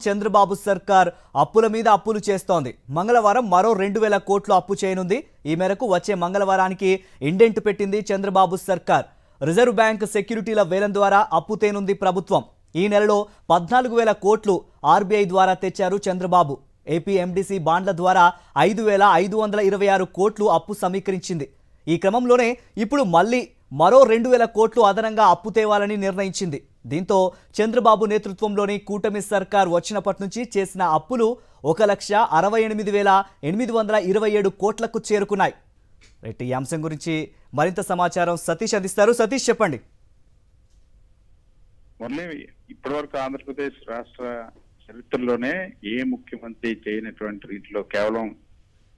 చంద్రబాబు సర్కార్ అప్పుల మీద అప్పులు చేస్తోంది. మంగళవారం మరో 2,000 కోట్లు అప్పు చేయనుంది. ఈ మేరకు వచ్చే మంగళవారానికి ఇండెంట్ పెట్టింది చంద్రబాబు సర్కార్. రిజర్వ్ బ్యాంక్ సెక్యూరిటీల వేలం ద్వారా అప్పు తేనుంది ప్రభుత్వం. ఈ నెలలో 14,000 కోట్లు ఆర్బీఐ ద్వారా తెచ్చారు చంద్రబాబు. ఏపీ ఎండీసీ బాండ్ల ద్వారా 5,526 కోట్లు అప్పు సమీకరించింది. ఈ క్రమంలోనే ఇప్పుడు మళ్ళీ మరో 2,000 కోట్లు అదనంగా అప్పు తేవాలని నిర్ణయించింది. దీంతో చంద్రబాబు నేతృత్వంలోని కూటమి సర్కార్ వచ్చినప్పటి నుంచి చేసిన అప్పులు 1,68,827 కోట్లకు చేరుకున్నాయి. ఈ అంశం గురించి మరింత సమాచారం సతీష్ అందిస్తారు. సతీష్, చెప్పండి. ఇప్పటివరకు ఆంధ్రప్రదేశ్ రాష్ట్ర చరిత్రలోనే ఏ ముఖ్యమంత్రి చేయనటువంటి రీతిలో కేవలం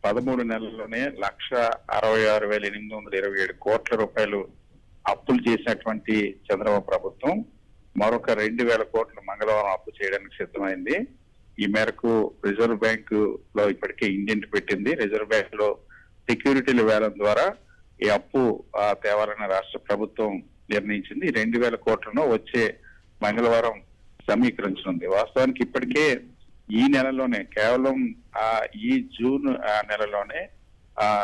13 నెలల్లోనే 1,66,827 కోట్ల రూపాయలు అప్పులు చేసినటువంటి చంద్రబాబు ప్రభుత్వం మరొక 2,000 కోట్లు మంగళవారం అప్పు చేయడానికి సిద్ధమైంది. ఈ మేరకు రిజర్వ్ బ్యాంకు లో ఇప్పటికే ఇండెంట్ పెట్టింది. రిజర్వ్ బ్యాంక్ లో సెక్యూరిటీల వేలం ద్వారా ఈ అప్పు తేవాలని రాష్ట్ర ప్రభుత్వం నిర్ణయించింది. 2,000 కోట్లను వచ్చే మంగళవారం సమీకరించనుంది. వాస్తవానికి ఇప్పటికే ఈ నెలలోనే కేవలం ఈ జూన్ నెలలోనే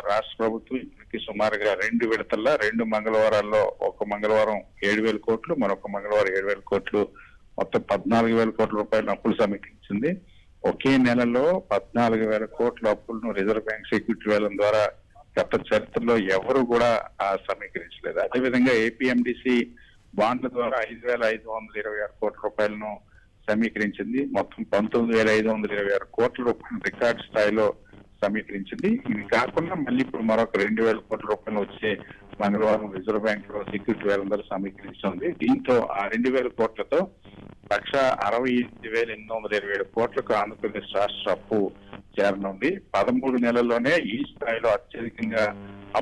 రాష్ట్ర ప్రభుత్వం ఇప్పటికి సుమారుగా 2 విడతల్లో 2 మంగళవారాల్లో ఒక మంగళవారం 7,000 కోట్లు, మరొక మంగళవారం 7,000 కోట్లు, మొత్తం 14,000 కోట్ల రూపాయల అప్పులు సమీకరించింది. ఒకే నెలలో 14,000 కోట్ల అప్పులను రిజర్వ్ బ్యాంక్ సెక్యూరిటీ వేలం ద్వారా గత చరిత్రలో ఎవరు కూడా సమీకరించలేదు. అదేవిధంగా ఏపీఎండిసి బాండ్ల ద్వారా 5,526 కోట్ల రూపాయలను సమీకరించింది. మొత్తం 19,526 కోట్ల రూపాయలు రికార్డు స్థాయిలో సమీకరించింది. ఇవి కాకుండా మళ్ళీ ఇప్పుడు మరొక 2,000 కోట్ల రూపాయలు వచ్చే మంగళవారం రిజర్వ్ బ్యాంక్ లో సెక్యూరిటీ వేలం ద్వారా సమీకరిస్తుంది. దీంతో ఆ 2,000 కోట్లతో 1,68,827 కోట్లకు ఆంధ్రప్రదేశ్ రాష్ట్ర అప్పు చేరనుంది. 13 నెలల్లోనే ఈ స్థాయిలో అత్యధికంగా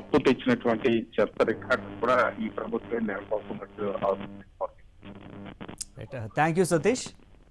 అప్పు తెచ్చినటువంటి చెత్త రికార్డు కూడా ఈ ప్రభుత్వం నెలకొల్పుతున్నట్టు అవుతుంది. Thank you Satish.